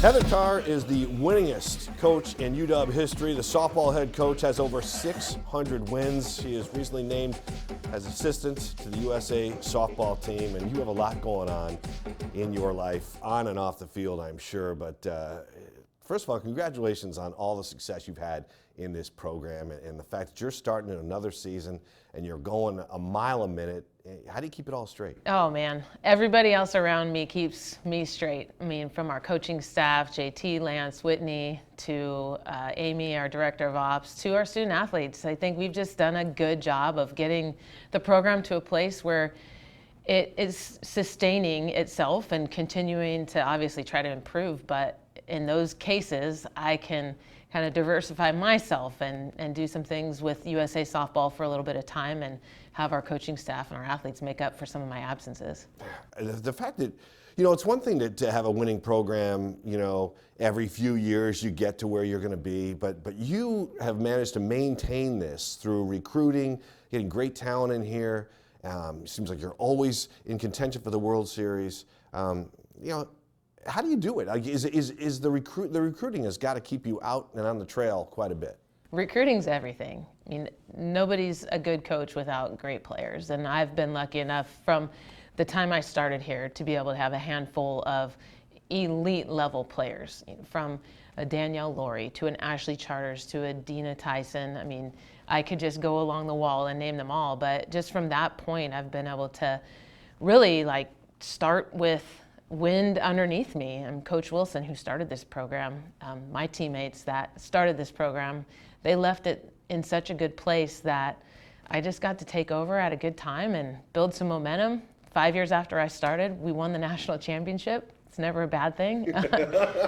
Heather Tarr is the winningest coach in UW history. The softball head coach has over 600 wins. She is recently named as assistant to the USA softball team, and you have a lot going on in your life, on and off the field, I'm sure. But first of all, congratulations on all the success you've had in this program and the fact that you're starting in another season and you're going a mile a minute. How do you keep it all straight? Oh man, everybody else around me keeps me straight. I mean, from our coaching staff, JT, Lance, Whitney, to Amy, our director of ops, to our student athletes. I think we've just done a good job of getting the program to a place where it is sustaining itself and continuing to obviously try to improve. But in those cases, I can kind of diversify myself and do some things with USA softball for a little bit of time and have our coaching staff and our athletes make up for some of my absences. The fact that, it's one thing to have a winning program, every few years you get to where you're going to be, but you have managed to maintain this through recruiting, getting great talent in here. It seems like you're always in contention for the World Series. How do you do it? Is the recruiting has got to keep you out and on the trail quite a bit? Recruiting's everything. I mean, nobody's a good coach without great players, and I've been lucky enough from the time I started here to be able to have a handful of elite level players, from a Danielle Laurie to an Ashley Charters to a Dina Tyson. I mean, I could just go along the wall and name them all, but just from that point, I've been able to really start with wind underneath me. And Coach Wilson, who started this program, my teammates that started this program, they left it in such a good place that I just got to take over at a good time and build some momentum. 5 years after I started, we won the national championship. It's never a bad thing.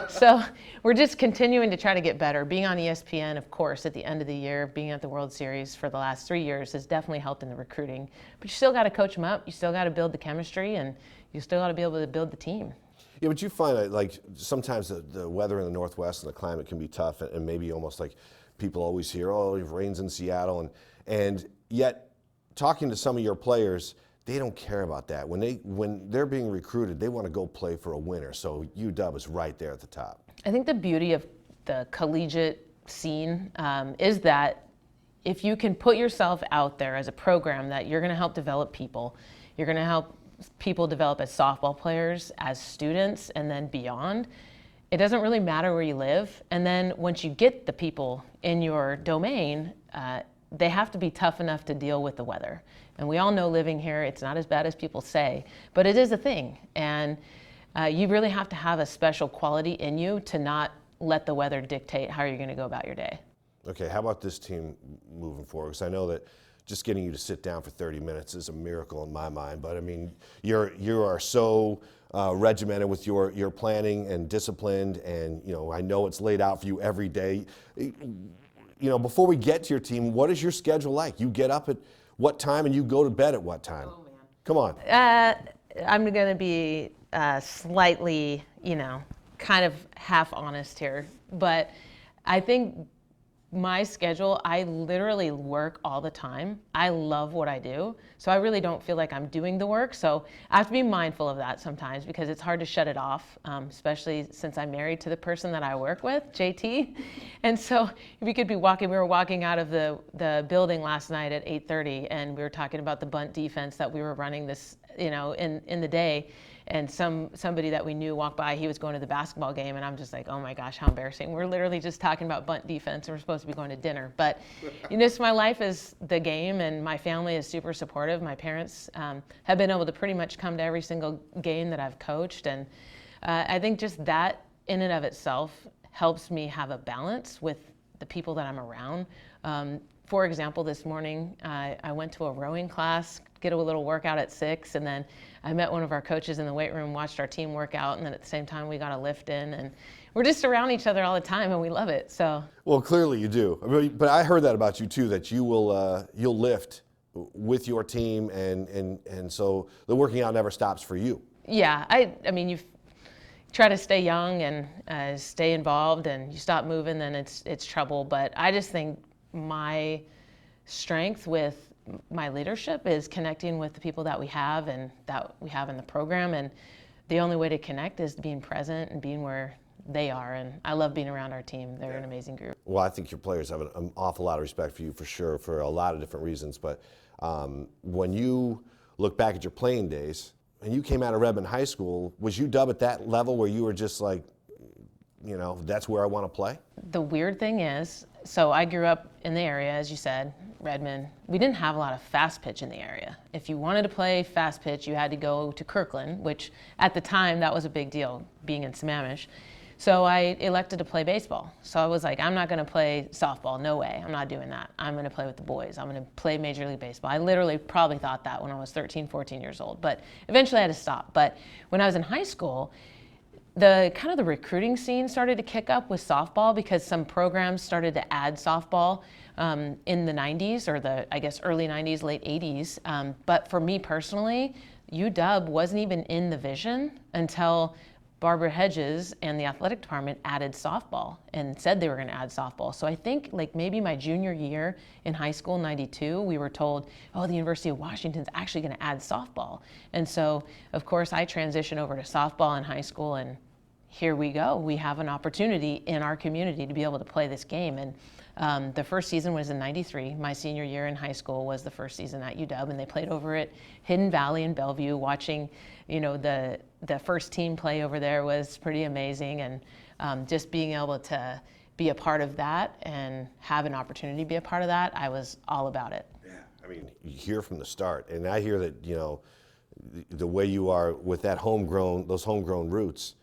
So we're just continuing to try to get better. Being on ESPN, of course, at the end of the year, being at the World Series for the last 3 years has definitely helped in the recruiting. But you still got to coach them up. You still got to build the chemistry, and you still got to be able to build the team. Yeah, but you find that sometimes the weather in the Northwest and the climate can be tough, and maybe almost like people always hear, oh, it rains in Seattle, and yet talking to some of your players, they don't care about that. When they're being recruited, they want to go play for a winner. So UW is right there at the top. I think the beauty of the collegiate scene is that if you can put yourself out there as a program that you're going to help develop people, you're going to help people develop as softball players, as students, and then beyond. It doesn't really matter where you live. And then once you get the people in your domain, they have to be tough enough to deal with the weather. And we all know living here, it's not as bad as people say, but it is a thing. And you really have to have a special quality in you to not let the weather dictate how you're going to go about your day. Okay, how about this team moving forward? Because I know that just getting you to sit down for 30 minutes is a miracle in my mind. But I mean, you are so regimented with your planning and disciplined, and I know it's laid out for you every day. Before we get to your team, what is your schedule like? You get up at what time and you go to bed at what time? Oh man, come on. I'm going to be slightly, kind of half honest here, but I think my schedule, I literally work all the time. I love what I do, so I really don't feel like I'm doing the work. So I have to be mindful of that sometimes because it's hard to shut it off, especially since I'm married to the person that I work with, JT. And so we were walking out of the building last night at 8:30, and we were talking about the bunt defense that we were running this, in the day. And somebody that we knew walked by, he was going to the basketball game, and I'm just like, oh my gosh, how embarrassing. We're literally just talking about bunt defense, and we're supposed to be going to dinner. But my life is the game, and my family is super supportive. My parents have been able to pretty much come to every single game that I've coached, and I think just that in and of itself helps me have a balance with the people that I'm around. For example, this morning, I went to a rowing class, get a little workout at 6, and then I met one of our coaches in the weight room, watched our team work out, and then at the same time we got a lift in, and we're just around each other all the time, and we love it. So. Well, clearly you do. I mean, but I heard that about you too, that you will you'll lift with your team, and so the working out never stops for you. Yeah, I mean you try to stay young and stay involved, and you stop moving, then it's trouble. But I just think my strength with my leadership is connecting with the people that we have and that we have in the program, and the only way to connect is being present and being where they are, and I love being around our team. They're an amazing group. Well, I think your players have an awful lot of respect for you, for sure, for a lot of different reasons. But when you look back at your playing days, and you came out of Redmond High School, was UW at that level where you were just like, you know, that's where I want to play? The weird thing is, so I grew up in the area, as you said, Redmond. We didn't have a lot of fast pitch in the area. If you wanted to play fast pitch, you had to go to Kirkland, which at the time, that was a big deal, being in Sammamish. So I elected to play baseball. So I was like, I'm not going to play softball. No way. I'm not doing that. I'm going to play with the boys. I'm going to play Major League Baseball. I literally probably thought that when I was 13, 14 years old. But eventually I had to stop. But when I was in high school, the recruiting scene started to kick up with softball because some programs started to add softball in the 90s, or the, I guess, early 90s, late 80s. But for me personally, UW wasn't even in the vision until Barbara Hedges and the athletic department added softball and said they were going to add softball. So I think like maybe my junior year in high school, 92, we were told, oh, the University of Washington's actually going to add softball. And so, of course, I transitioned over to softball in high school, and here we go. We have an opportunity in our community to be able to play this game. And the first season was in 93. My senior year in high school was the first season at UW, and they played over at Hidden Valley in Bellevue. Watching, you know, the first team play over there was pretty amazing, and just being able to be a part of that and have an opportunity to be a part of that, I was all about it. Yeah, I mean, you hear from the start, and I hear that, you know, the way you are with that those homegrown roots,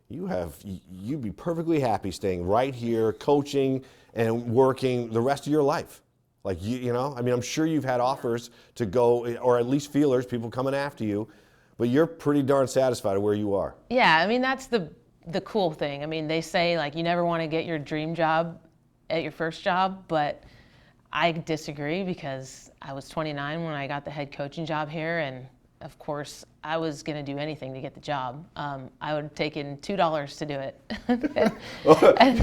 you'd be perfectly happy staying right here, coaching and working the rest of your life. Like, you know, I mean, I'm sure you've had offers to go, or at least feelers, people coming after you, but you're pretty darn satisfied where you are. Yeah, I mean, that's the cool thing. I mean, they say, like, you never want to get your dream job at your first job, but I disagree because I was 29 when I got the head coaching job here, and of course, I was going to do anything to get the job. I would have taken $2 to do it.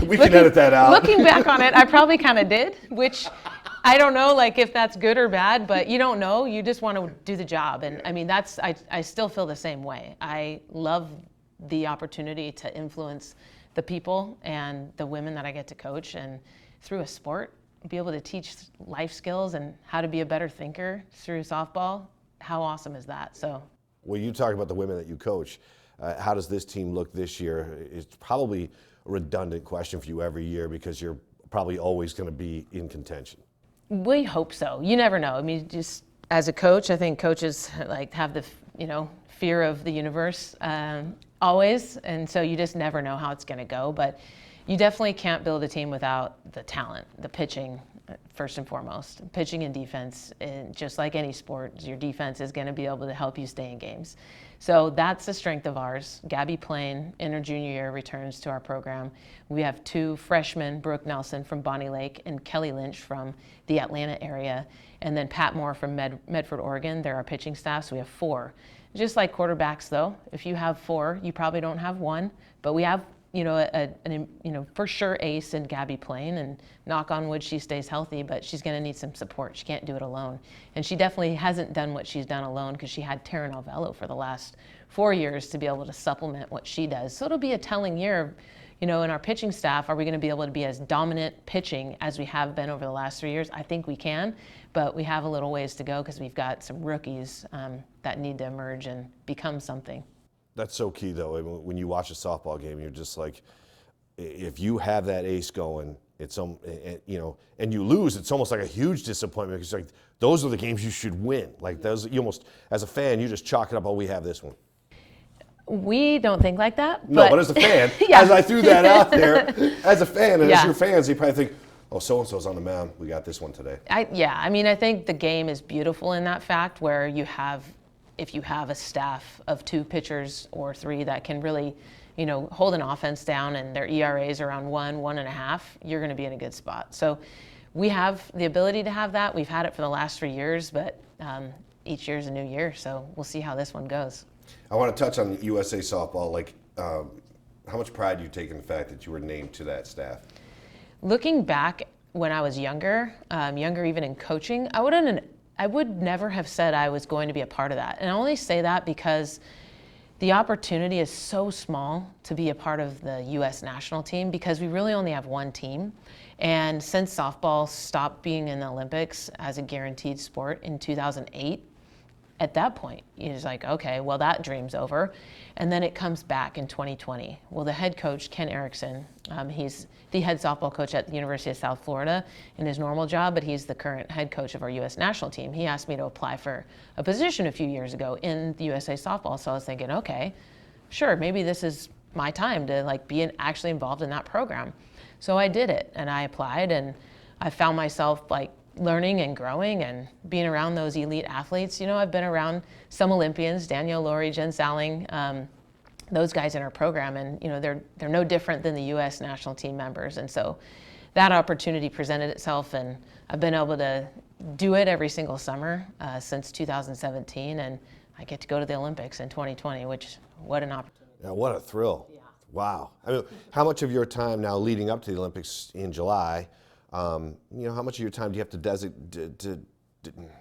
We can edit that out. Looking back on it, I probably kind of did, which I don't know, like, if that's good or bad, but you don't know. You just want to do the job. And I mean, I still feel the same way. I love the opportunity to influence the people and the women that I get to coach, and through a sport, be able to teach life skills and how to be a better thinker through softball. How awesome is that? So, well, you talk about the women that you coach. How does this team look this year? It's probably a redundant question for you every year because you're probably always going to be in contention. We hope so. You never know. I mean, just as a coach, I think coaches like have the, you know, fear of the universe always, and so you just never know how it's going to go. But you definitely can't build a team without the talent, the pitching. First and foremost, pitching and defense, and just like any sport, your defense is going to be able to help you stay in games. So that's the strength of ours. Gabby Plain, in her junior year, returns to our program. We have 2 freshmen, Brooke Nelson from Bonnie Lake and Kelly Lynch from the Atlanta area, and then Pat Moore from Medford, Oregon. They're our pitching staff, so we have 4. Just like quarterbacks, though, if you have 4, you probably don't have 1, but we have, you know, for sure ace in Gabby Plain, and knock on wood she stays healthy, but she's going to need some support. She can't do it alone. And she definitely hasn't done what she's done alone because she had Taryn Alvello for the last 4 years to be able to supplement what she does. So it'll be a telling year, you know, in our pitching staff. Are we going to be able to be as dominant pitching as we have been over the last 3 years? I think we can, but we have a little ways to go because we've got some rookies that need to emerge and become something. That's so key, though. I mean, when you watch a softball game, you're just like, if you have that ace going, it's you know, and you lose, it's almost like a huge disappointment because like those are the games you should win. Like those, you almost, as a fan, you just chalk it up. Oh, we have this one. We don't think like that. No, but as a fan, yeah. As I threw that out there, as a fan and Yeah. as your fans, you probably think, oh, so and so's on the mound. We got this one today. I mean, I think the game is beautiful in that fact where you have. If you have a staff of 2 pitchers or 3 that can really, you know, hold an offense down and their ERAs around 1.5, you're going to be in a good spot. So we have the ability to have that. We've had it for the last 3 years, but each year is a new year. So we'll see how this one goes. I want to touch on USA softball. Like, how much pride do you take in the fact that you were named to that staff? Looking back when I was younger even in coaching, I would never have said I was going to be a part of that. And I only say that because the the opportunity is so small to be a part of the U.S. national team because we really only have one team. And since softball stopped being in the Olympics as a guaranteed sport in 2008, at that point, it's like, okay, well, that dream's over. And then it comes back in 2020. Well, the head coach, Ken Erickson, he's the head softball coach at the University of South Florida in his normal job, but he's the current head coach of our U.S. national team. He asked me to apply for a position a few years ago in the USA softball. So I was thinking, okay, sure, maybe this is my time to like be actually involved in that program. So I did it, and I applied, and I found myself like learning and growing and being around those elite athletes. You know, I've been around some Olympians, Danielle Laurie, Jen Salling, those guys in our program, and you know, they're no different than the U.S. national team members. And so that opportunity presented itself, and I've been able to do it every single summer since 2017, and I get to go to the Olympics in 2020, which, what an opportunity. Yeah, what a thrill. Yeah. Wow. I mean, how much of your time now leading up to the Olympics in July, you know, how much of your time do you have to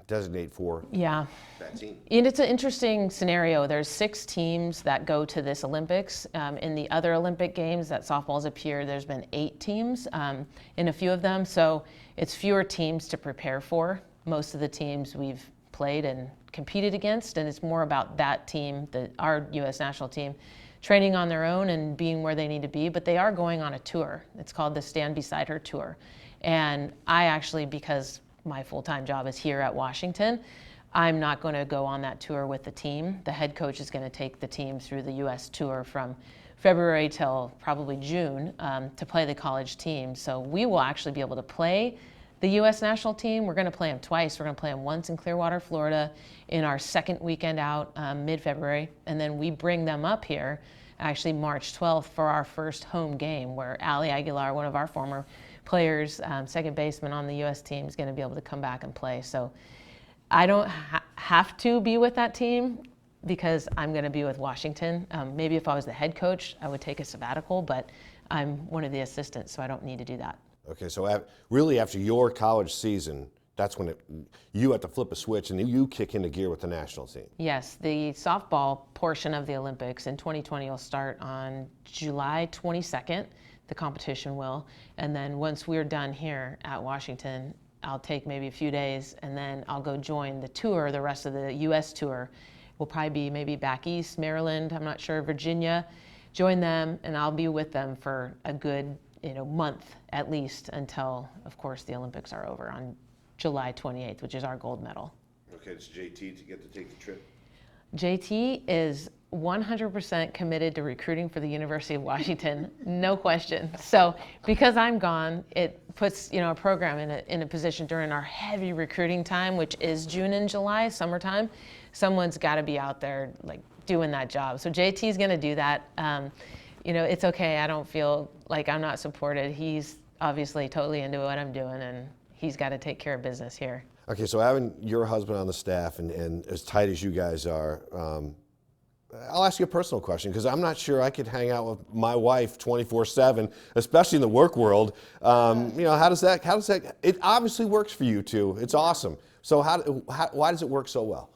designate for that team? And it's an interesting scenario. There's 6 teams that go to this Olympics. In the other Olympic games that softball's appeared, there's been 8 teams in a few of them. So it's fewer teams to prepare for. Most of the teams we've played and competed against, and it's more about that team, our U.S. national team, training on their own and being where they need to be. But they are going on a tour. It's called the Stand Beside Her Tour. And I actually, because my full-time job is here at Washington, I'm not going to go on that tour with the team. The head coach is going to take the team through the U.S. tour from February till probably June to play the college team. So we will actually be able to play the U.S. national team. We're going to play them twice. We're going to play them once in Clearwater, Florida in our second weekend out mid-February. And then we bring them up here actually March 12th for our first home game, where Ali Aguilar, one of our former players, second baseman on the U.S. team, is going to be able to come back and play. So I don't have to be with that team because I'm going to be with Washington. Maybe if I was the head coach, I would take a sabbatical, but I'm one of the assistants, so I don't need to do that. Okay, so really after your college season, that's when you have to flip a switch and you kick into gear with the national team. Yes, the softball portion of the Olympics in 2020 will start on July 22nd. The competition will. And then once we're done here at Washington, I'll take maybe a few days and then I'll go join the tour, the rest of the U.S. tour. Will probably be maybe back east, Maryland, I'm not sure, Virginia. Join them, and I'll be with them for a good month at least until, of course, the Olympics are over on July 28th, which is our gold medal. Okay, it's JT to get to take the trip. JT is 100% committed to recruiting for the University of Washington, no question. So because I'm gone, it puts a program in a position during our heavy recruiting time, which is June and July, summertime. Someone's got to be out there like doing that job. So JT's going to do that. It's okay. I don't feel like I'm not supported. He's obviously totally into what I'm doing, and he's got to take care of business here. Okay, so having your husband on the staff and as tight as you guys are, I'll ask you a personal question because I'm not sure I could hang out with my wife 24/7, especially in the work world. How does that? It obviously works for you two. It's awesome. So why does it work so well?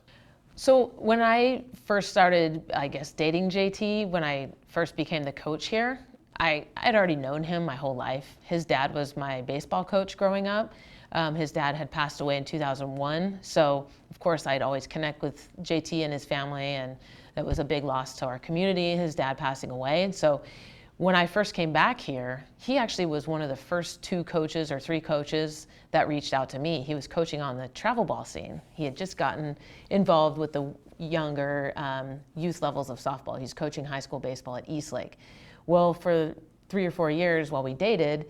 So when I first started, dating JT, when I first became the coach here, I'd already known him my whole life. His dad was my baseball coach growing up. His dad had passed away in 2001. So of course I'd always connect with JT and his family, and that was a big loss to our community, his dad passing away. And so when I first came back here, he actually was one of the first 2 coaches or 3 coaches that reached out to me. He was coaching on the travel ball scene. He had just gotten involved with the younger youth levels of softball. He's coaching high school baseball at Eastlake. Well, for 3 or 4 years while we dated,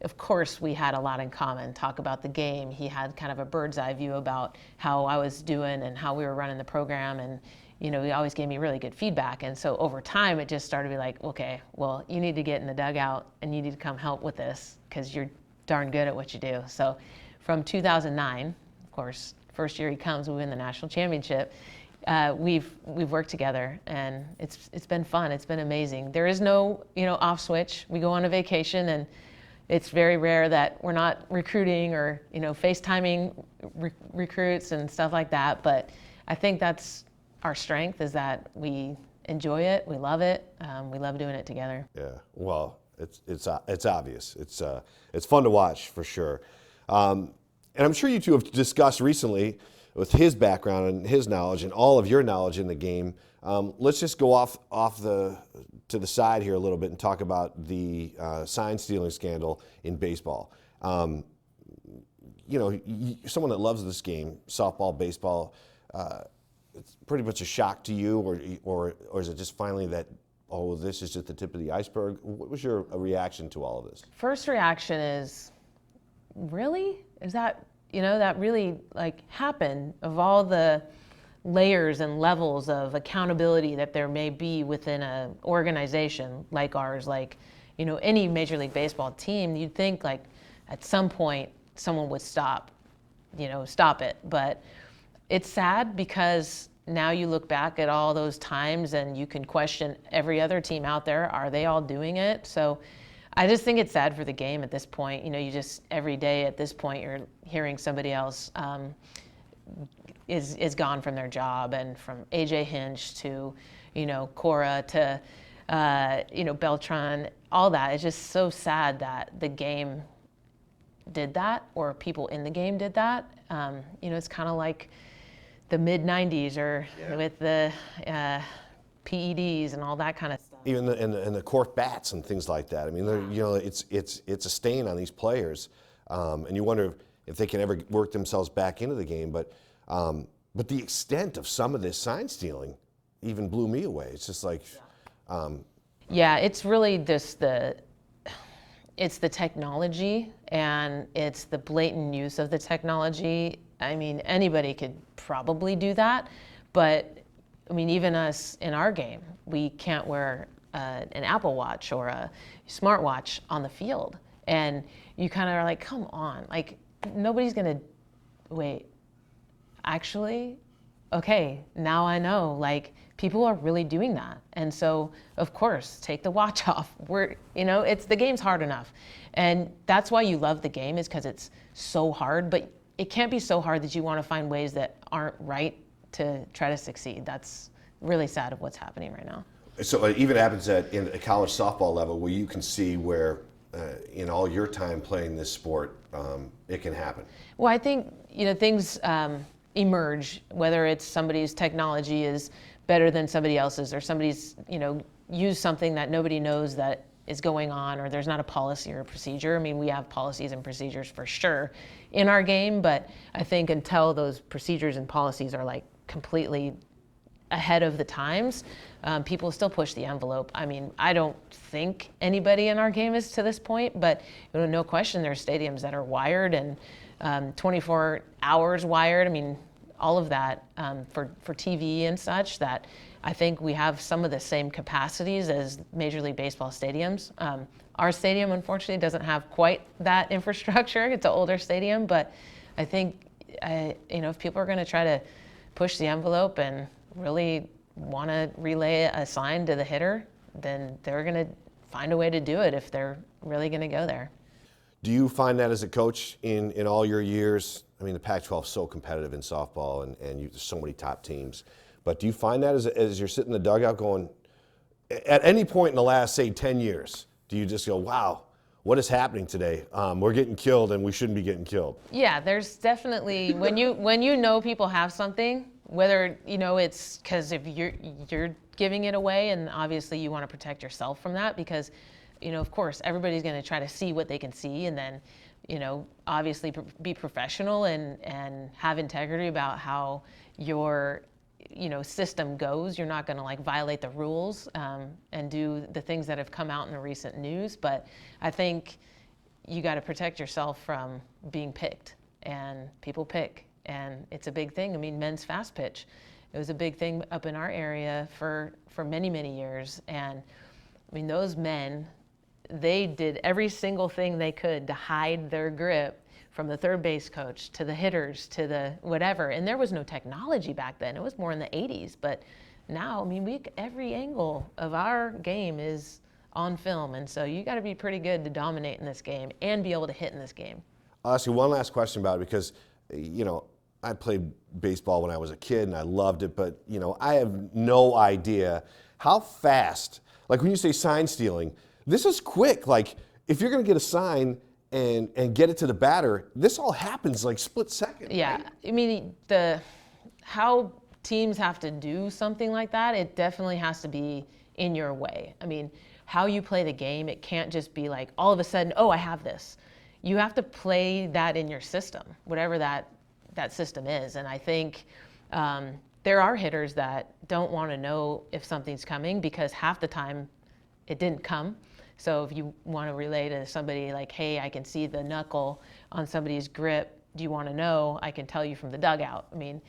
of course, we had a lot in common, talk about the game. He had kind of a bird's eye view about how I was doing and how we were running the program, and he always gave me really good feedback. And so over time, it just started to be like, okay, well, you need to get in the dugout and you need to come help with this because you're darn good at what you do. So from 2009, of course, first year he comes, we win the national championship. We've worked together, and it's been fun. It's been amazing. There is no off switch. We go on a vacation, and it's very rare that we're not recruiting or FaceTiming recruits and stuff like that. But I think that's our strength, is that we enjoy it. We love it. We love doing it together. Yeah, well, it's obvious. It's fun to watch for sure. And I'm sure you two have discussed recently with his background and his knowledge and all of your knowledge in the game. Let's just go off to the side here a little bit and talk about the sign stealing scandal in baseball. Someone that loves this game, softball, baseball, it's pretty much a shock to you, or is it just finally that, oh, this is just the tip of the iceberg? What was your reaction to all of this? First reaction is, really? Is that, that really happened? Of all the layers and levels of accountability that there may be within an organization like ours, any Major League Baseball team, you'd think at some point someone would stop it. But it's sad because now you look back at all those times and you can question every other team out there. Are they all doing it? So I just think it's sad for the game at this point. You just every day at this point you're hearing somebody else is gone from their job, and from AJ Hinch to Cora to Beltran, all that. It's just so sad that the game did that, or people in the game did that. It's kind of like the mid-90s or with the PEDs and all that kind of stuff. Even and the cork bats and things like that. I mean, it's a stain on these players, and you wonder if they can ever work themselves back into the game. But the extent of some of this sign stealing even blew me away. It's just it's really just it's the technology, and it's the blatant use of the technology. I mean, anybody could probably do that, but I mean, even us in our game, we can't wear an Apple Watch or a smartwatch on the field. And you kind of are like, come on, nobody's gonna, wait, actually, okay, now I know, people are really doing that. And so, of course, take the watch off. The game's hard enough. And that's why you love the game, is because it's so hard, but it can't be so hard that you want to find ways that aren't right to try to succeed. That's really sad of what's happening right now. So it even happens in a college softball level, where you can see where in all your time playing this sport, it can happen. Well, I think, things emerge, whether it's somebody's technology is better than somebody else's, or somebody's, used something that nobody knows that is going on, or there's not a policy or a procedure. I mean, we have policies and procedures for sure in our game, but I think until those procedures and policies are completely ahead of the times, people still push the envelope. I mean, I don't think anybody in our game is to this point, but no question there's stadiums that are wired and 24 hours wired. I mean, all of that for TV and such, that I think we have some of the same capacities as Major League Baseball stadiums. Our stadium, unfortunately, doesn't have quite that infrastructure. It's an older stadium, but I think, if people are going to try to push the envelope and really want to relay a sign to the hitter, then they're going to find a way to do it if they're really going to go there. Do you find that as a coach in all your years? I mean, the Pac-12 is so competitive in softball, and there's so many top teams. But do you find that as you're sitting in the dugout going, at any point in the last, say, 10 years, do you just go, wow, what is happening today? We're getting killed, and we shouldn't be getting killed. Yeah, there's definitely, when you know people have something, whether it's because if you're giving it away, and obviously you want to protect yourself from that, because of course everybody's going to try to see what they can see, and then obviously be professional and have integrity about how your system goes. You're not going to violate the rules and do the things that have come out in the recent news, but I think you got to protect yourself from being picked, and people pick. And it's a big thing. I mean, men's fast pitch, it was a big thing up in our area for many, many years. And I mean, those men, they did every single thing they could to hide their grip, from the third base coach to the hitters to the whatever. And there was no technology back then. It was more in the 80s. But now, I mean, every angle of our game is on film. And so you got to be pretty good to dominate in this game and be able to hit in this game. I'll ask you one last question about it, because, I played baseball when I was a kid and I loved it, but, I have no idea how fast, like when you say sign stealing, this is quick. Like if you're going to get a sign and get it to the batter, this all happens like split second. Yeah, right? I mean, how teams have to do something like that, it definitely has to be in your way. I mean, how you play the game, it can't just be like all of a sudden, oh, I have this. You have to play that in your system, whatever that system is. And I think there are hitters that don't want to know if something's coming because half the time it didn't come. So if you want to relay to somebody like, hey, I can see the knuckle on somebody's grip, do you want to know? I can tell you from the dugout. I mean,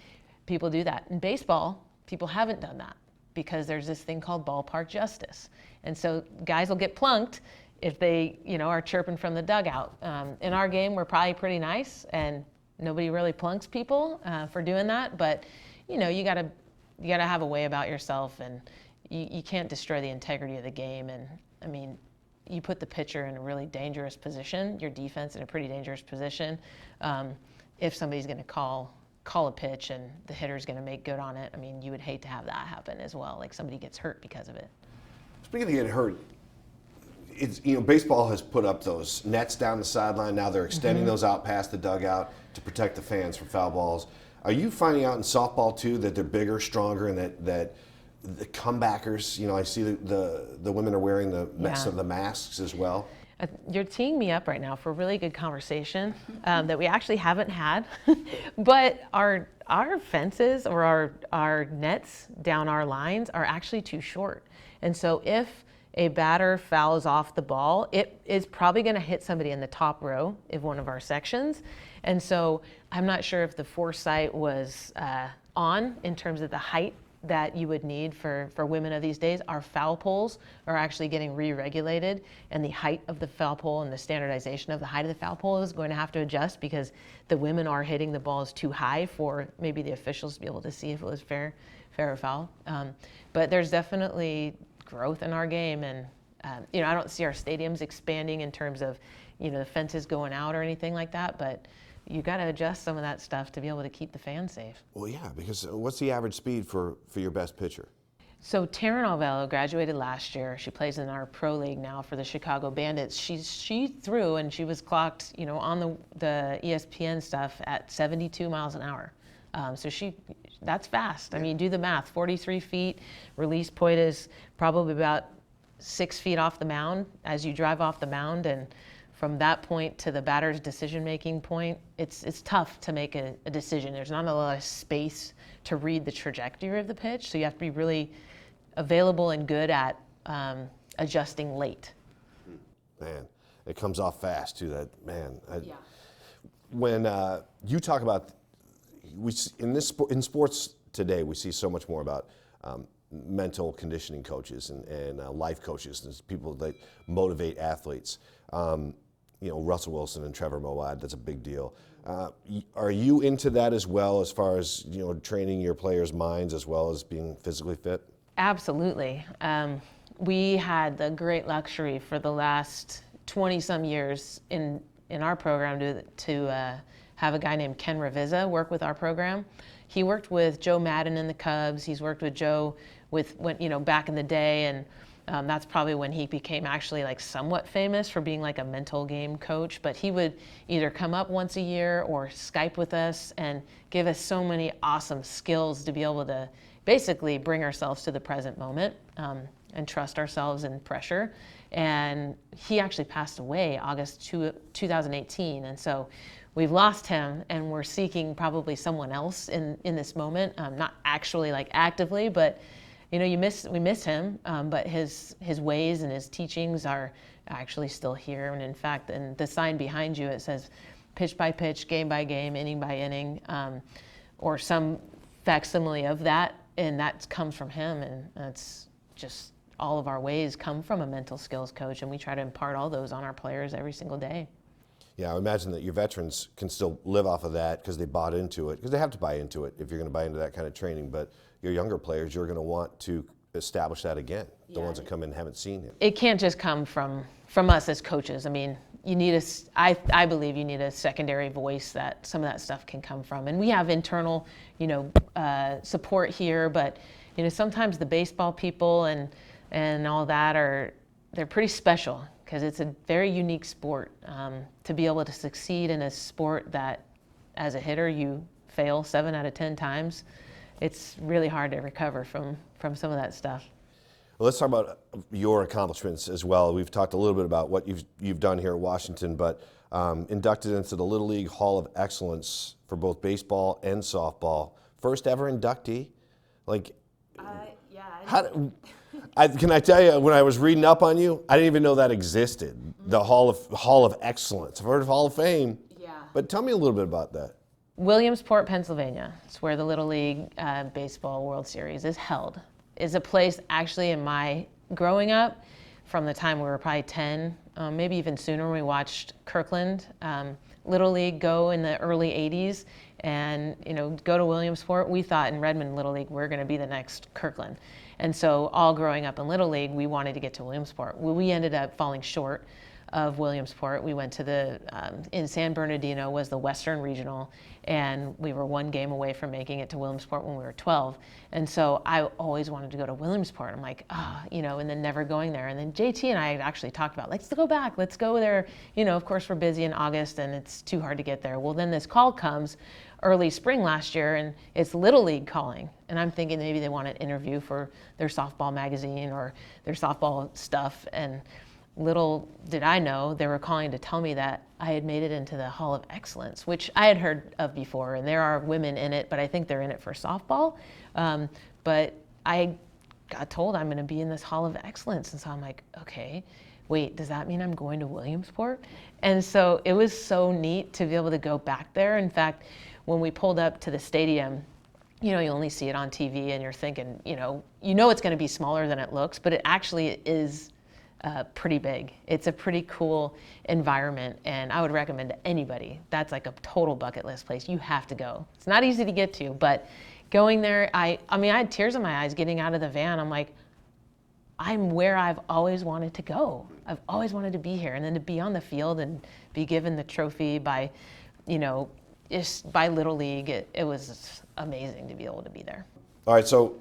people do that. In baseball, people haven't done that because there's this thing called ballpark justice. And so guys will get plunked if they, are chirping from the dugout. In our game, we're probably pretty nice, and nobody really plunks people for doing that. But, you gotta have a way about yourself, and you can't destroy the integrity of the game. And I mean, you put the pitcher in a really dangerous position, your defense in a pretty dangerous position. If somebody's going to call a pitch and the hitter's going to make good on it, I mean, you would hate to have that happen as well. Like somebody gets hurt because of it. Speaking of getting hurt, it's baseball has put up those nets down the sideline. Now they're extending those out past the dugout to protect the fans from foul balls. Are you finding out in softball too that they're bigger, stronger, and that the comebackers, I see the women are wearing the masks as well? You're teeing me up right now for a really good conversation that we actually haven't had. But our fences or our nets down our lines are actually too short. And so if a batter fouls off the ball, it is probably going to hit somebody in the top row of one of our sections. And so I'm not sure if the foresight was on in terms of the height that you would need for women of these days. Our foul poles are actually getting re-regulated, and the height of the foul pole and the standardization of the height of the foul pole is going to have to adjust because the women are hitting the balls too high for maybe the officials to be able to see if it was fair or foul. But there's definitely growth in our game, and I don't see our stadiums expanding in terms of the fences going out or anything like that, but you got to adjust some of that stuff to be able to keep the fans safe. Well, yeah, because what's the average speed for your best pitcher? So Taryn Alvello graduated last year. She plays in our pro league now for the Chicago Bandits. She threw, and she was clocked, on the ESPN stuff at 72 miles an hour. So that's fast. I mean, do the math. 43 feet. Release point is probably about 6 feet off the mound as you drive off the mound, and from that point to the batter's decision-making point, it's tough to make a decision. There's not a lot of space to read the trajectory of the pitch, so you have to be really available and good at adjusting late. Man, it comes off fast too. When you talk about, in sports today, we see so much more about mental conditioning coaches and life coaches, and people that motivate athletes. Russell Wilson and Trevor Moawad, that's a big deal. Are you into that as well, as far as training your players' minds as well as being physically fit? Absolutely. We had the great luxury for the last 20-some years in our program to have a guy named Ken Ravizza work with our program. He worked with Joe Madden in the Cubs. He's worked with Joe back in the day, and that's probably when he became actually like somewhat famous for being like a mental game coach. But he would either come up once a year or Skype with us and give us so many awesome skills to be able to basically bring ourselves to the present moment and trust ourselves in pressure. And he actually passed away August 2018. And so we've lost him, and we're seeking probably someone else in this moment, not actually like actively, but we miss him, but his ways and his teachings are actually still here. And in fact, in the sign behind you, it says pitch by pitch, game by game, inning by inning, or some facsimile of that. And that comes from him. And that's just all of our ways come from a mental skills coach. And we try to impart all those on our players every single day. Yeah, I imagine that your veterans can still live off of that because they bought into it, because they have to buy into it if you're going to buy into that kind of training. But your younger players, you're going to want to establish that again, the ones that come in and haven't seen it. It can't just come from us as coaches. I mean, you need I believe you need a secondary voice that some of that stuff can come from. And we have internal, support here, but sometimes the baseball people and all that they're pretty special because it's a very unique sport. To be able to succeed in a sport that, as a hitter, you fail 7 out of 10 times, it's really hard to recover from some of that stuff. Well, let's talk about your accomplishments as well. We've talked a little bit about what you've done here at Washington, but inducted into the Little League Hall of Excellence for both baseball and softball. First ever inductee. Can I tell you, when I was reading up on you, I didn't even know that existed. The Hall of Excellence. I've heard of Hall of Fame. Yeah. But tell me a little bit about that. Williamsport, Pennsylvania. It's where the Little League Baseball World Series is held. Is a place actually in my growing up, from the time we were probably 10, maybe even sooner, when we watched Kirkland Little League go in the early 80s and go to Williamsport. We thought in Redmond Little League we're going to be the next Kirkland. And so all growing up in Little League, we wanted to get to Williamsport. We ended up falling short of Williamsport. We went to in San Bernardino was the Western Regional, and we were 1 game away from making it to Williamsport when we were 12. And so I always wanted to go to Williamsport. I'm like, and then never going there. And then JT and I had actually talked about, let's go back, let's go there. Of course we're busy in August and it's too hard to get there. Well, then this call comes early spring last year, and it's Little League calling. And I'm thinking maybe they want an interview for their softball magazine or their softball stuff. And little did I know, they were calling to tell me that I had made it into the Hall of Excellence, which I had heard of before, and there are women in it, but I think they're in it for softball. But I got told I'm going to be in this Hall of Excellence, and so I'm like, okay, wait, does that mean I'm going to Williamsport? And so it was so neat to be able to go back there. In fact, when we pulled up to the stadium, you only see it on TV, and you're thinking, it's going to be smaller than it looks, but it actually is pretty big. It's a pretty cool environment, and I would recommend to anybody. That's like a total bucket list place. You have to go. It's not easy to get to, but going there, I had tears in my eyes getting out of the van. I'm like, I'm where I've always wanted to go. I've always wanted to be here, and then to be on the field and be given the trophy by, by Little League, it was amazing to be able to be there. All right, so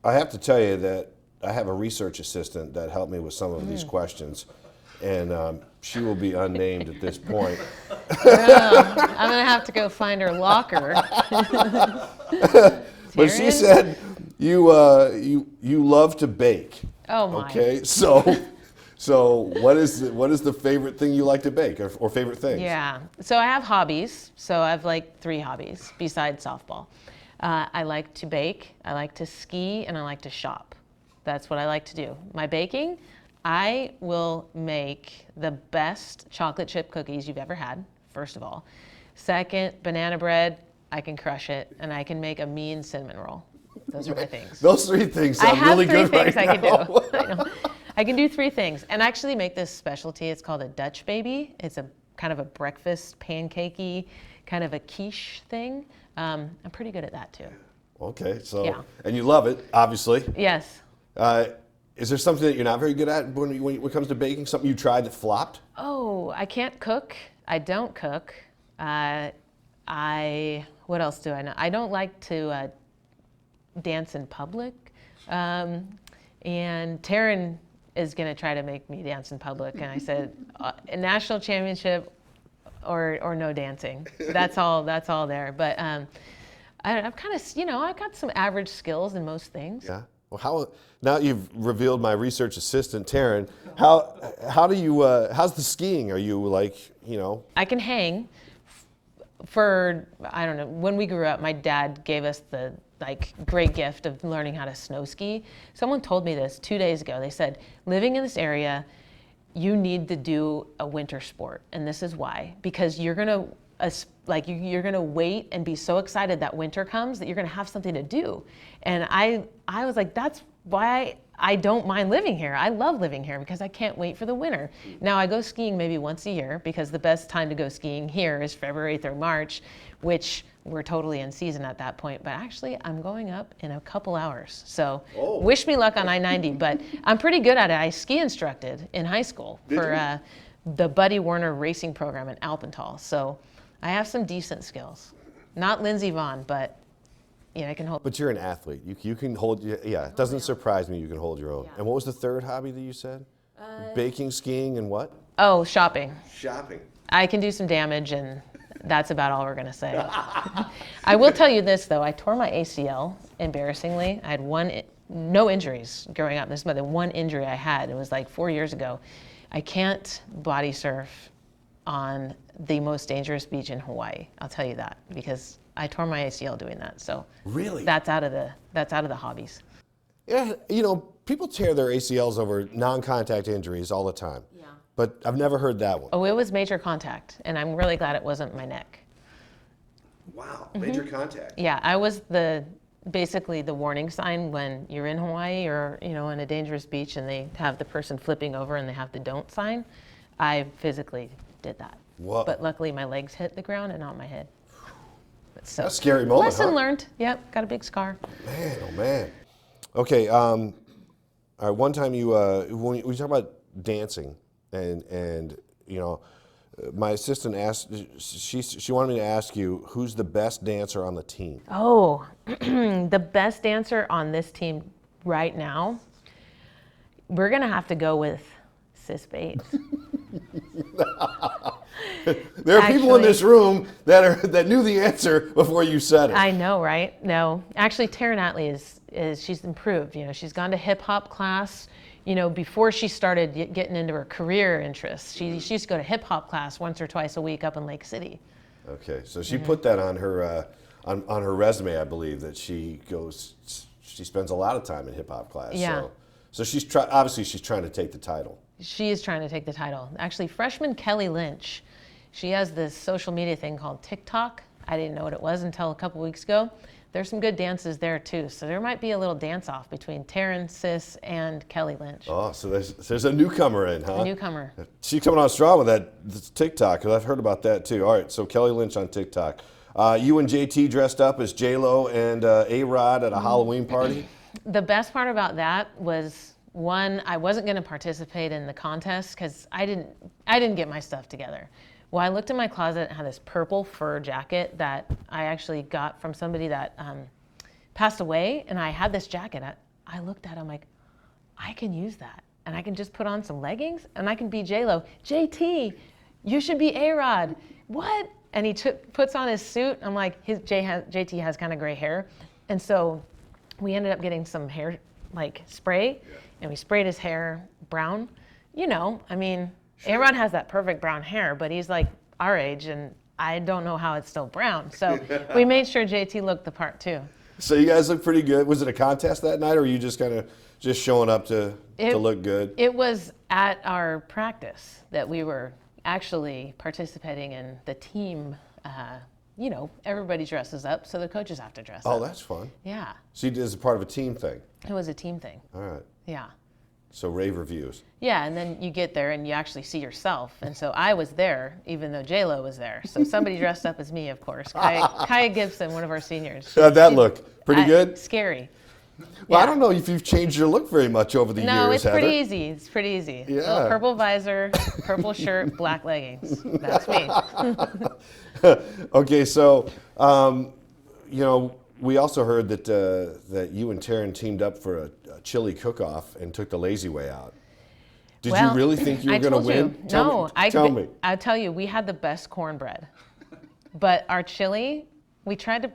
I have to tell you that I have a research assistant that helped me with some of these questions, and she will be unnamed at this point. I'm going to have to go find her locker. But she said you love to bake. Oh my. Okay, so what is the favorite thing you like to bake, or favorite things? Yeah, so I have hobbies. So I have 3 hobbies besides softball. I like to bake, I like to ski, and I like to shop. That's what I like to do. My baking, I will make the best chocolate chip cookies you've ever had, first of all. Second, banana bread, I can crush it, and I can make a mean cinnamon roll. Those are my things. Those 3 things sound really good right now. I have 3 things I can do. I can do 3 things, and actually make this specialty. It's called a Dutch baby. It's a kind of a breakfast pancakey, kind of a quiche thing. I'm pretty good at that too. Okay, so yeah. And you love it, obviously. Yes. Is there something that you're not very good at when it comes to baking? Something you tried that flopped? Oh, I can't cook. I don't cook. What else do I know? I don't like to dance in public. And Taryn is going to try to make me dance in public. And I said, a national championship or no dancing. That's all there. But I've kind of, I've got some average skills in most things. Yeah. Well, now you've revealed my research assistant, Taryn, how do you, how's the skiing? Are you I can hang. I don't know, when we grew up, my dad gave us the great gift of learning how to snow ski. Someone told me this 2 days ago. They said, living in this area, you need to do a winter sport. And this is why, because you're gonna wait and be so excited that winter comes that you're gonna have something to do. And I was like, that's why I don't mind living here. I love living here because I can't wait for the winter. Now I go skiing maybe once a year because the best time to go skiing here is February through March, which we're totally in season at that point. But actually I'm going up in a couple hours. So wish me luck on I-90, but I'm pretty good at it. I ski instructed in high school for the Buddy Warner racing program in Alpental. So I have some decent skills. Not Lindsey Vonn, but I can hold. But you're an athlete. You can hold. Yeah, it doesn't surprise me you can hold your own. Yeah. And what was the third hobby that you said? Baking, skiing, and what? Oh, shopping. Shopping. I can do some damage, and that's about all we're going to say. I will tell you this, though. I tore my ACL, embarrassingly. I had no injuries growing up. This is the one injury I had. It was like 4 years ago. I can't body surf on the most dangerous beach in Hawaii. I'll tell you that, because I tore my ACL doing that. So really, that's out of the hobbies. Yeah, people tear their ACLs over non-contact injuries all the time. Yeah. But I've never heard that one. Oh, it was major contact, and I'm really glad it wasn't my neck. Wow, major contact. Yeah, I was basically the warning sign when you're in Hawaii or in a dangerous beach and they have the person flipping over and they have the don't sign. I physically did that. Whoa. But luckily my legs hit the ground and not my head. So, that's a scary moment. Lesson learned. Yep, got a big scar. Man, oh man. Okay, all right, one time when we talk about dancing and my assistant asked, she wanted me to ask you, who's the best dancer on the team? Oh, the best dancer on this team right now, we're going to have to go with Sis Bates. There are people in this room that knew the answer before you said it. I know, right? No, actually, Taryn Atley she's improved. She's gone to hip hop class. Before she started getting into her career interests, she used to go to hip hop class once or twice a week up in Lake City. Okay, so she put that on her on her resume, I believe, that she spends a lot of time in hip hop class. Yeah. So she's obviously she's trying to take the title. She is trying to take the title. Actually, freshman Kelly Lynch, she has this social media thing called TikTok. I didn't know what it was until a couple weeks ago. There's some good dances there too, so there might be a little dance-off between Taryn, Sis, and Kelly Lynch. Oh, so there's a newcomer in, huh? A newcomer. She's coming on strong with that TikTok, because I've heard about that too. All right, so Kelly Lynch on TikTok. You and JT dressed up as J-Lo and A-Rod at a Halloween party? The best part about that was, one, I wasn't going to participate in the contest because I didn't get my stuff together. Well, I looked in my closet and had this purple fur jacket that I actually got from somebody that passed away, and I had this jacket. I looked at it, I'm like, I can use that, and I can just put on some leggings, and I can be J-Lo. JT, you should be A-Rod. What? And he puts on his suit. I'm like, JT has kind of gray hair, and so we ended up getting some hair spray, and we sprayed his hair brown. Sure. A-Rod has that perfect brown hair, but he's like our age, and I don't know how it's still brown. So we made sure JT looked the part too. So you guys look pretty good. Was it a contest that night, or were you just kind of showing up to look good? It was at our practice that we were actually participating in the team. Everybody dresses up, so the coaches have to dress up. Oh, that's fun. Yeah. So you did as a part of a team thing? It was a team thing. All right. Yeah. So rave reviews. Yeah, and then you get there and you actually see yourself. And so I was there, even though J-Lo was there. So somebody dressed up as me, of course. Kaya Gibson, one of our seniors. How'd that look? Pretty good? Scary. Well, Yeah. I don't know if you've changed your look very much over the years, No, it's Heather. pretty easy. It's pretty easy. Yeah. Little purple visor, purple shirt, black leggings. That's me. Okay, so, we also heard that you and Taryn teamed up for a chili cook-off and took the lazy way out. Did you really think you were going to win? Tell me. I'll tell you, we had the best cornbread. But our chili, we tried to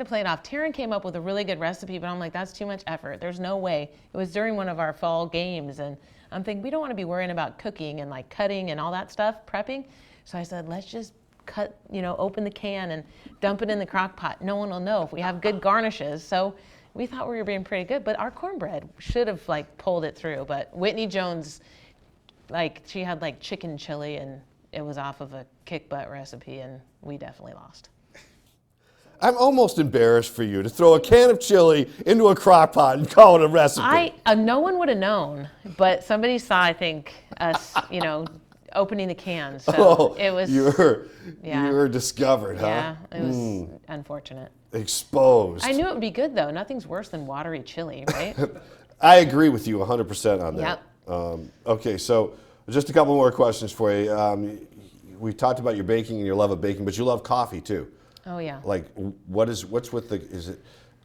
play it off. Taryn came up with a really good recipe, but I'm like, that's too much effort. There's no way. It was during one of our fall games, and I'm thinking, we don't want to be worrying about cooking and cutting and all that stuff, prepping. So I said, let's just cut, open the can and dump it in the crock pot. No one will know if we have good garnishes. So we thought we were being pretty good, but our cornbread should have pulled it through. But Whitney Jones, she had chicken chili, and it was off of a kick butt recipe, and we definitely lost. I'm almost embarrassed for you to throw a can of chili into a crock pot and call it a recipe. No one would have known, but somebody saw, I think, us, opening the can. So it was. You were discovered, huh? Yeah, it was unfortunate. Exposed. I knew it would be good, though. Nothing's worse than watery chili, right? I agree with you 100% on that. Yep. Okay, so just a couple more questions for you. We talked about your baking and your love of baking, but you love coffee too. Oh yeah. Like, what's with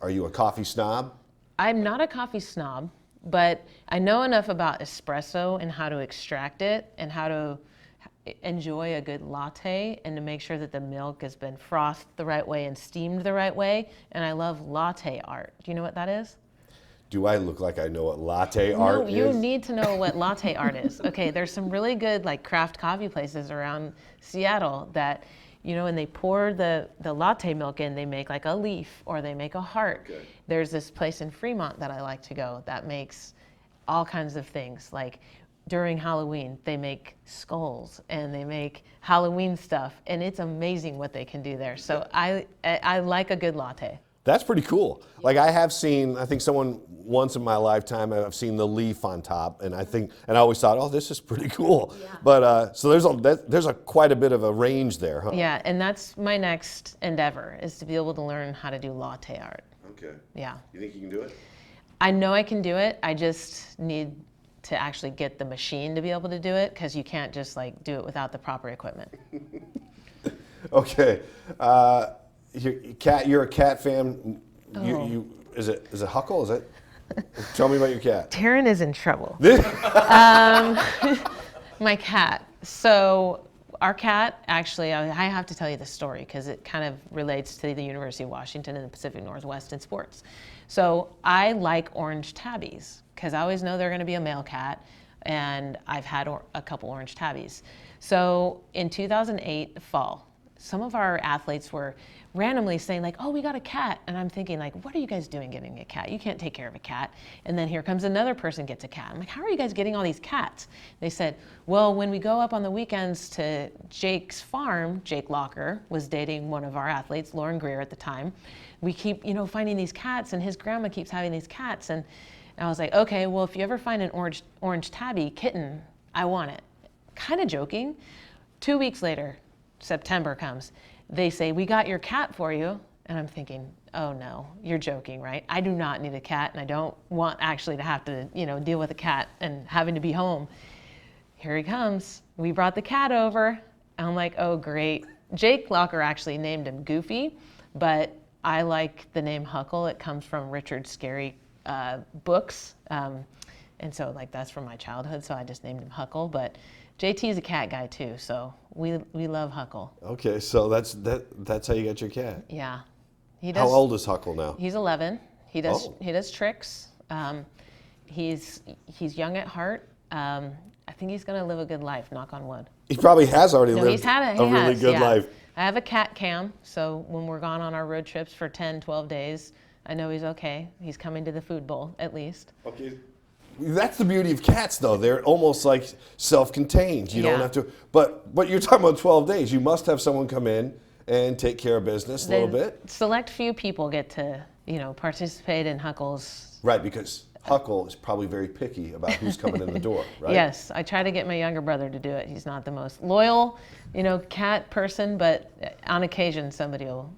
are you a coffee snob? I'm not a coffee snob, but I know enough about espresso and how to extract it and how to enjoy a good latte and to make sure that the milk has been frothed the right way and steamed the right way. And I love latte art. Do you know what that is? Do I look like I know what latte art is? No, you need to know what latte art is. Okay, there's some really good like craft coffee places around Seattle that, and they pour the latte milk in, they make like a leaf or they make a heart. Okay. There's this place in Fremont that I like to go that makes all kinds of things. Like during Halloween, they make skulls and they make Halloween stuff, and it's amazing what they can do there. So I like a good latte. That's pretty cool. Like I think someone once in my lifetime, I've seen the leaf on top, and I always thought, oh, this is pretty cool. Yeah. But so there's quite a bit of a range there, huh? Yeah, and that's my next endeavor is to be able to learn how to do latte art. Okay. Yeah. You think you can do it? I know I can do it. I just need to actually get the machine to be able to do it, because you can't just like do it without the proper equipment. Okay. You're a cat fan. Oh. Is it Huckle? Is it? Tell me about your cat. Taryn is in trouble. My cat. So our cat, actually, I have to tell you the story because it kind of relates to the University of Washington and the Pacific Northwest in sports. So I like orange tabbies because I always know they're going to be a male cat, and I've had a couple orange tabbies. So in 2008 fall, some of our athletes were randomly saying like, oh, we got a cat. And I'm thinking like, what are you guys doing getting a cat? You can't take care of a cat. And then here comes another person gets a cat. I'm like, how are you guys getting all these cats? They said, well, when we go up on the weekends to Jake's farm, Jake Locker was dating one of our athletes, Lauren Greer at the time. We keep, finding these cats, and his grandma keeps having these cats. And I was like, okay, well, if you ever find an orange tabby kitten, I want it. Kind of joking. 2 weeks later, September comes. They say, we got your cat for you. And I'm thinking, oh no, you're joking, right? I do not need a cat, and I don't want actually to have to, deal with a cat and having to be home. Here he comes. We brought the cat over. I'm like, oh great. Jake Locker actually named him Goofy, but I like the name Huckle. It comes from Richard Scarry books. And so like that's from my childhood, so I just named him Huckle. But JT's a cat guy too, so we love Huckle. Okay, so that's how you got your cat. Yeah, How old is Huckle now? He's 11. He does tricks. He's young at heart. I think he's gonna live a good life. Knock on wood. He probably has already lived he's had a really good life. I have a cat cam, so when we're gone on our road trips for 10, 12 days, I know he's okay. He's coming to the food bowl at least. Okay. That's the beauty of cats, though. They're almost like self-contained. You don't have to. But you're talking about 12 days. You must have someone come in and take care of business a little bit. Select few people get to, participate in Huckle's. Right, because Huckle is probably very picky about who's coming in the door, right? Yes, I try to get my younger brother to do it. He's not the most loyal, cat person, but on occasion somebody will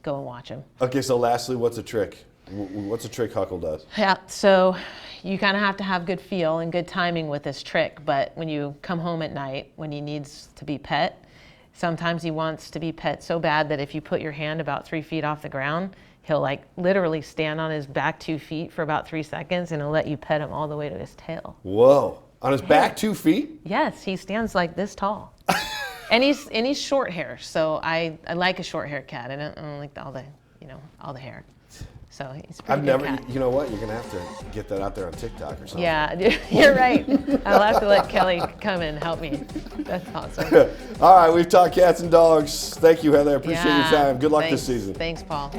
go and watch him. Okay, so lastly, what's a trick? What's a trick Huckle does? Yeah, so you kind of have to have good feel and good timing with this trick, but when you come home at night, when he needs to be pet, sometimes he wants to be pet so bad that if you put your hand about 3 feet off the ground, he'll like literally stand on his back 2 feet for about 3 seconds, and he'll let you pet him all the way to his tail. Whoa, on his back 2 feet? Yes, he stands like this tall. and he's short hair, so I like a short haired cat. I don't like all the hair. So he's pretty good cat. You know what? You're going to have to get that out there on TikTok or something. Yeah, you're right. I'll have to let Kelly come and help me. That's awesome. All right, we've talked cats and dogs. Thank you, Heather. I appreciate your time. Good luck this season. Thanks, Paul.